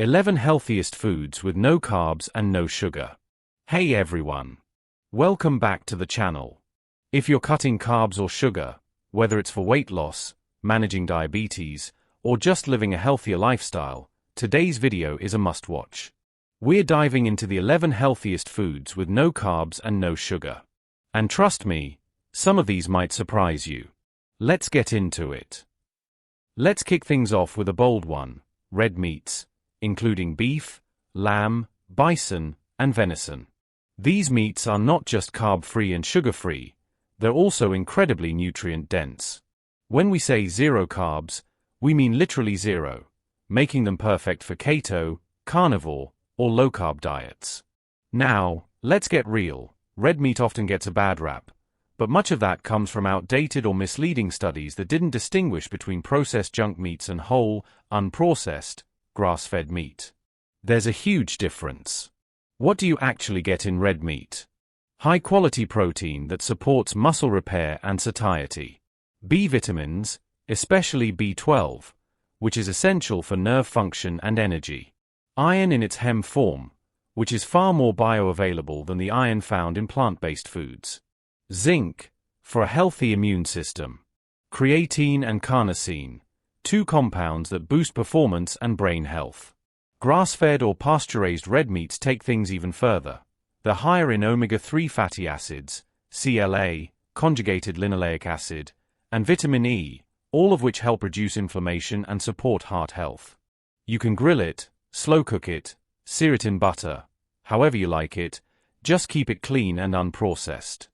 11 healthiest foods with no carbs and no sugar. Hey everyone. Welcome back to the channel. If you're cutting carbs or sugar, whether it's for weight loss, managing diabetes, or just living a healthier lifestyle, today's video is a must-watch. We're diving into the 11 healthiest foods with no carbs and no sugar. And trust me, some of these might surprise you. Let's get into it. Let's kick things off with a bold one: red meats, including beef, lamb, bison, and venison. These meats are not just carb-free and sugar-free, they're also incredibly nutrient-dense. When we say zero carbs, we mean literally zero, making them perfect for keto, carnivore, or low-carb diets. Now, let's get real. Red meat often gets a bad rap, but much of that comes from outdated or misleading studies that didn't distinguish between processed junk meats and whole, unprocessed, grass-fed meat. There's a huge difference. What do you actually get in red meat? High-quality protein that supports muscle repair and satiety. B vitamins, especially B12, which is essential for nerve function and energy. Iron in its heme form, which is far more bioavailable than the iron found in plant-based foods. Zinc, for a healthy immune system. Creatine and carnosine, two compounds that boost performance and brain health. Grass-fed or pasture-raised red meats take things even further. They're higher in omega-3 fatty acids, CLA, conjugated linoleic acid, and vitamin E, all of which help reduce inflammation and support heart health. You can grill it, slow cook it, sear it in butter, however you like it, just keep it clean and unprocessed.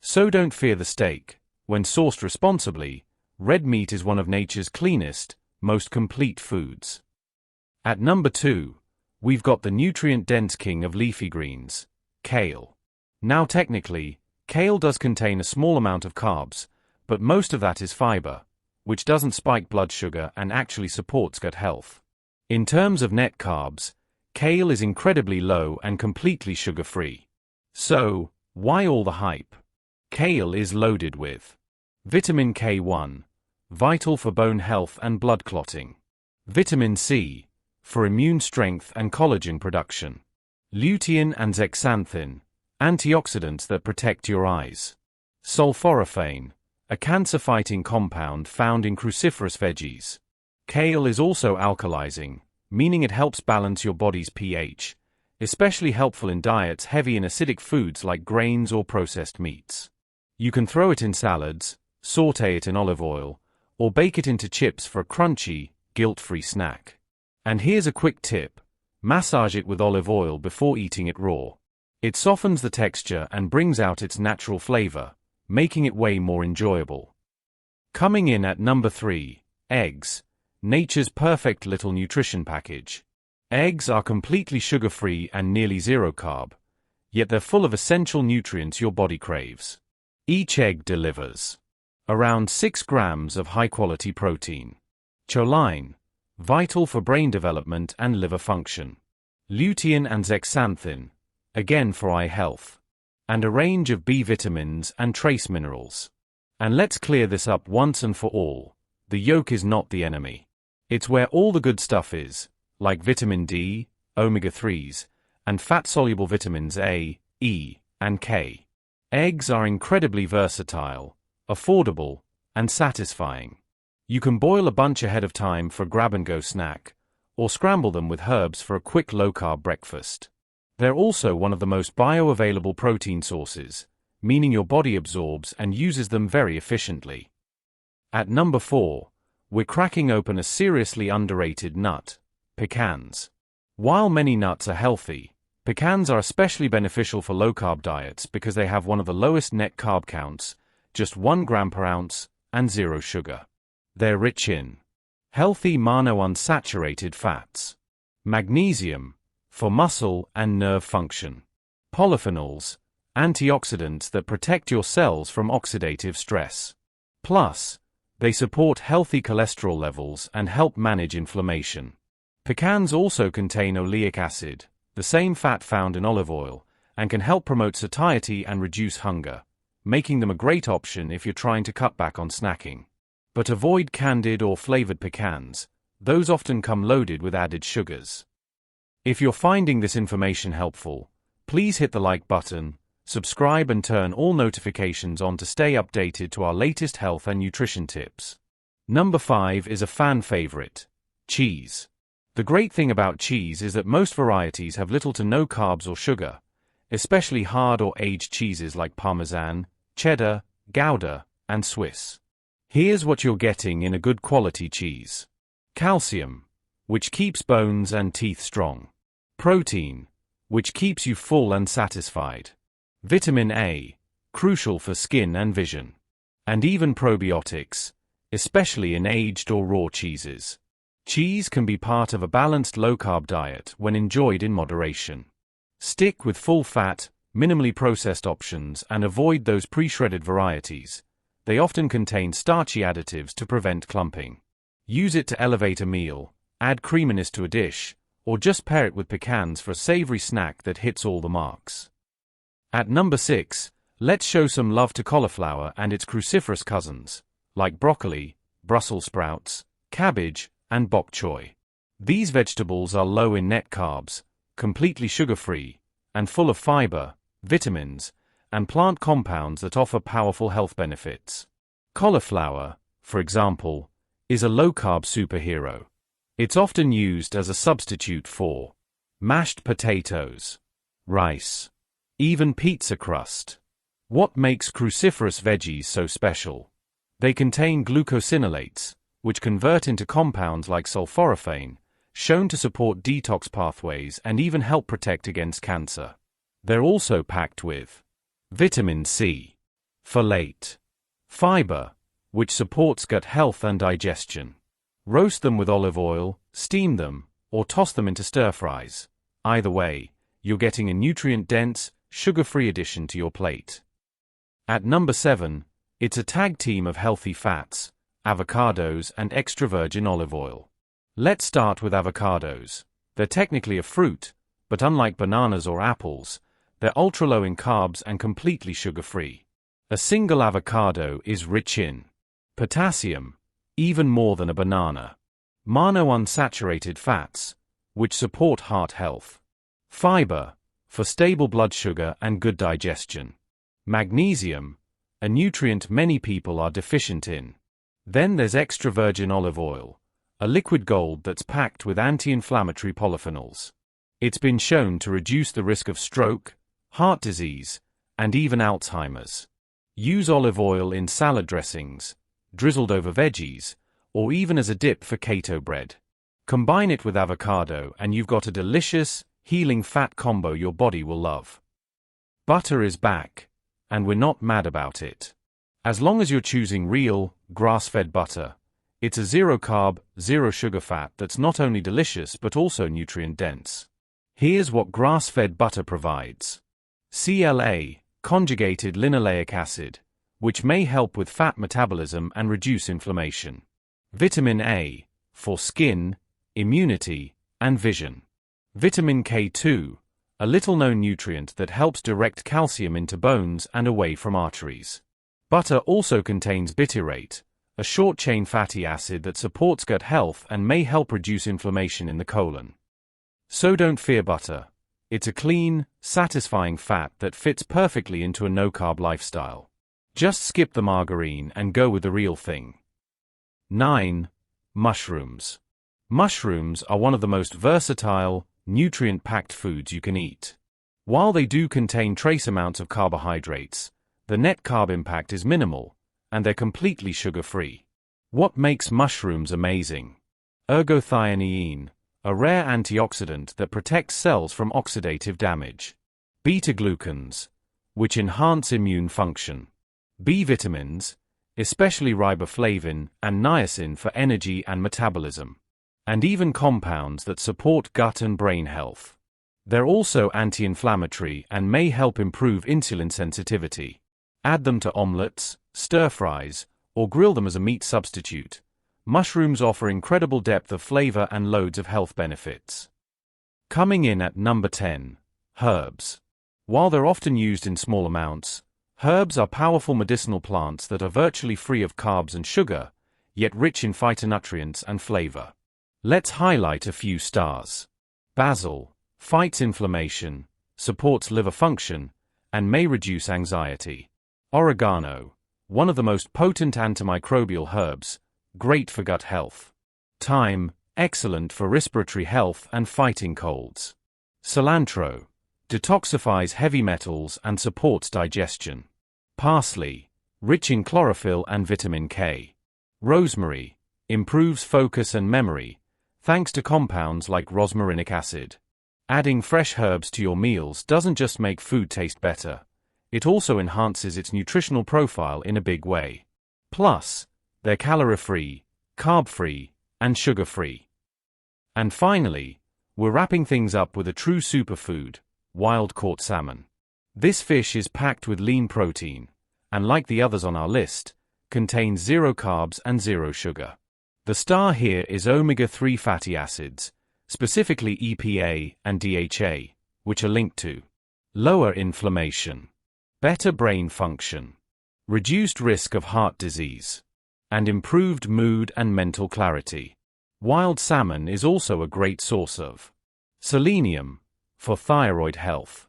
So don't fear the steak. When sourced responsibly, red meat is one of nature's cleanest, most complete foods. At number 2, we've got the nutrient-dense king of leafy greens, kale. Now technically, kale does contain a small amount of carbs, but most of that is fiber, which doesn't spike blood sugar and actually supports gut health. In terms of net carbs, kale is incredibly low and completely sugar-free. So, why all the hype? Kale is loaded with vitamin K1, vital for bone health and blood clotting. Vitamin C, for immune strength and collagen production. Lutein and zeaxanthin, antioxidants that protect your eyes. Sulforaphane, a cancer-fighting compound found in cruciferous veggies. Kale is also alkalizing, meaning it helps balance your body's pH, especially helpful in diets heavy in acidic foods like grains or processed meats. You can throw it in salads, saute it in olive oil, or bake it into chips for a crunchy, guilt-free snack. And here's a quick tip: massage it with olive oil before eating it raw. It softens the texture and brings out its natural flavor, making it way more enjoyable. Coming in at number 3, eggs, nature's perfect little nutrition package. Eggs are completely sugar-free and nearly zero carb, yet they're full of essential nutrients your body craves. Each egg delivers around 6 grams of high-quality protein. Choline, vital for brain development and liver function. Lutein and zeaxanthin, again for eye health. And a range of B vitamins and trace minerals. And let's clear this up once and for all: the yolk is not the enemy. It's where all the good stuff is, like vitamin D, omega-3s, and fat-soluble vitamins A, E, and K. Eggs are incredibly versatile, affordable, and satisfying. You can boil a bunch ahead of time for a grab-and-go snack, or scramble them with herbs for a quick low-carb breakfast. They're also one of the most bioavailable protein sources, meaning your body absorbs and uses them very efficiently. At number 4, we're cracking open a seriously underrated nut: pecans. While many nuts are healthy, pecans are especially beneficial for low-carb diets because they have one of the lowest net carb counts, just 1 gram per ounce, and zero sugar. They're rich in healthy monounsaturated fats, magnesium, for muscle and nerve function, polyphenols, antioxidants that protect your cells from oxidative stress. Plus, they support healthy cholesterol levels and help manage inflammation. Pecans also contain oleic acid, the same fat found in olive oil, and can help promote satiety and reduce hunger, making them a great option if you're trying to cut back on snacking. But avoid candied or flavored pecans, those often come loaded with added sugars. If you're finding this information helpful, please hit the like button, subscribe and turn all notifications on to stay updated to our latest health and nutrition tips. Number 5 is a fan favorite: cheese. The great thing about cheese is that most varieties have little to no carbs or sugar, especially hard or aged cheeses like Parmesan, Cheddar, Gouda, and Swiss. Here's what you're getting in a good quality cheese: calcium, which keeps bones and teeth strong; protein, which keeps you full and satisfied; vitamin A, crucial for skin and vision; and even probiotics, especially in aged or raw cheeses. Cheese can be part of a balanced low-carb diet when enjoyed in moderation. Stick with full-fat, minimally processed options and avoid those pre-shredded varieties. They often contain starchy additives to prevent clumping. Use it to elevate a meal, add creaminess to a dish, or just pair it with pecans for a savory snack that hits all the marks. At number 6, let's show some love to cauliflower and its cruciferous cousins, like broccoli, Brussels sprouts, cabbage, and bok choy. These vegetables are low in net carbs, completely sugar-free, and full of fiber, vitamins, and plant compounds that offer powerful health benefits. Cauliflower, for example, is a low-carb superhero. It's often used as a substitute for mashed potatoes, rice, even pizza crust. What makes cruciferous veggies so special? They contain glucosinolates, which convert into compounds like sulforaphane, shown to support detox pathways and even help protect against cancer. They're also packed with vitamin C, folate, fiber, which supports gut health and digestion. Roast them with olive oil, steam them, or toss them into stir-fries. Either way, you're getting a nutrient-dense, sugar-free addition to your plate. At number 7, it's a tag team of healthy fats: avocados and extra virgin olive oil. Let's start with avocados. They're technically a fruit, but unlike bananas or apples, they're ultra-low in carbs and completely sugar-free. A single avocado is rich in potassium, even more than a banana; monounsaturated fats, which support heart health; fiber, for stable blood sugar and good digestion; magnesium, a nutrient many people are deficient in. Then there's extra virgin olive oil, a liquid gold that's packed with anti-inflammatory polyphenols. It's been shown to reduce the risk of stroke, heart disease, and even Alzheimer's. Use olive oil in salad dressings, drizzled over veggies, or even as a dip for keto bread. Combine it with avocado and you've got a delicious, healing fat combo your body will love. Butter is back, and we're not mad about it. As long as you're choosing real, grass-fed butter, it's a zero-carb, zero-sugar fat that's not only delicious but also nutrient-dense. Here's what grass-fed butter provides: CLA, conjugated linoleic acid, which may help with fat metabolism and reduce inflammation; vitamin A, for skin, immunity, and vision; vitamin K2, a little-known nutrient that helps direct calcium into bones and away from arteries. Butter also contains butyrate, a short-chain fatty acid that supports gut health and may help reduce inflammation in the colon. So don't fear butter. It's a clean, satisfying fat that fits perfectly into a no-carb lifestyle. Just skip the margarine and go with the real thing. 9. Mushrooms. Mushrooms are one of the most versatile, nutrient-packed foods you can eat. While they do contain trace amounts of carbohydrates, the net carb impact is minimal, and they're completely sugar-free. What makes mushrooms amazing? Ergothioneine, a rare antioxidant that protects cells from oxidative damage; beta-glucans, which enhance immune function; B vitamins, especially riboflavin and niacin for energy and metabolism; and even compounds that support gut and brain health. They're also anti-inflammatory and may help improve insulin sensitivity. Add them to omelets, stir-fries, or grill them as a meat substitute. Mushrooms offer incredible depth of flavor and loads of health benefits. Coming in at number 10, herbs. While they're often used in small amounts, herbs are powerful medicinal plants that are virtually free of carbs and sugar, yet rich in phytonutrients and flavor. Let's highlight a few stars. Basil, fights inflammation, supports liver function, and may reduce anxiety. Oregano, one of the most potent antimicrobial herbs, great for gut health. Thyme, excellent for respiratory health and fighting colds. Cilantro, detoxifies heavy metals and supports digestion. Parsley, rich in chlorophyll and vitamin K. Rosemary, improves focus and memory, thanks to compounds like rosmarinic acid. Adding fresh herbs to your meals doesn't just make food taste better, it also enhances its nutritional profile in a big way. Plus, they're calorie-free, carb-free, and sugar-free. And finally, we're wrapping things up with a true superfood, wild-caught salmon. This fish is packed with lean protein, and like the others on our list, contains 0 carbs and 0 sugar. The star here is omega-3 fatty acids, specifically EPA and DHA, which are linked to lower inflammation, better brain function, reduced risk of heart disease, and improved mood and mental clarity. Wild salmon is also a great source of selenium, for thyroid health,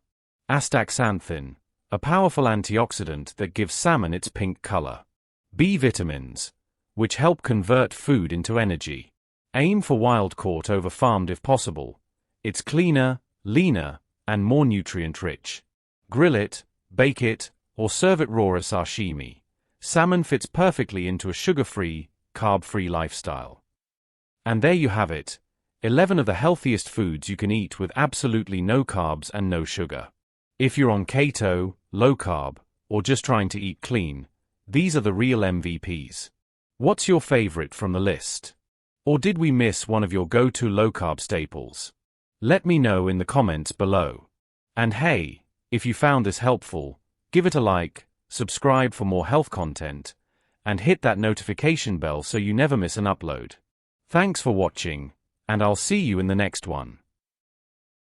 astaxanthin, a powerful antioxidant that gives salmon its pink color, B vitamins, which help convert food into energy. Aim for wild-caught over farmed if possible. It's cleaner, leaner, and more nutrient-rich. Grill it, bake it, or serve it raw as sashimi. Salmon fits perfectly into a sugar-free, carb-free lifestyle. And there you have it, 11 of the healthiest foods you can eat with absolutely no carbs and no sugar. If you're on keto, low-carb, or just trying to eat clean, these are the real MVPs. What's your favorite from the list? Or did we miss one of your go-to low-carb staples? Let me know in the comments below. And hey, if you found this helpful, give it a like, subscribe for more health content, and hit that notification bell so you never miss an upload. Thanks for watching, and I'll see you in the next one.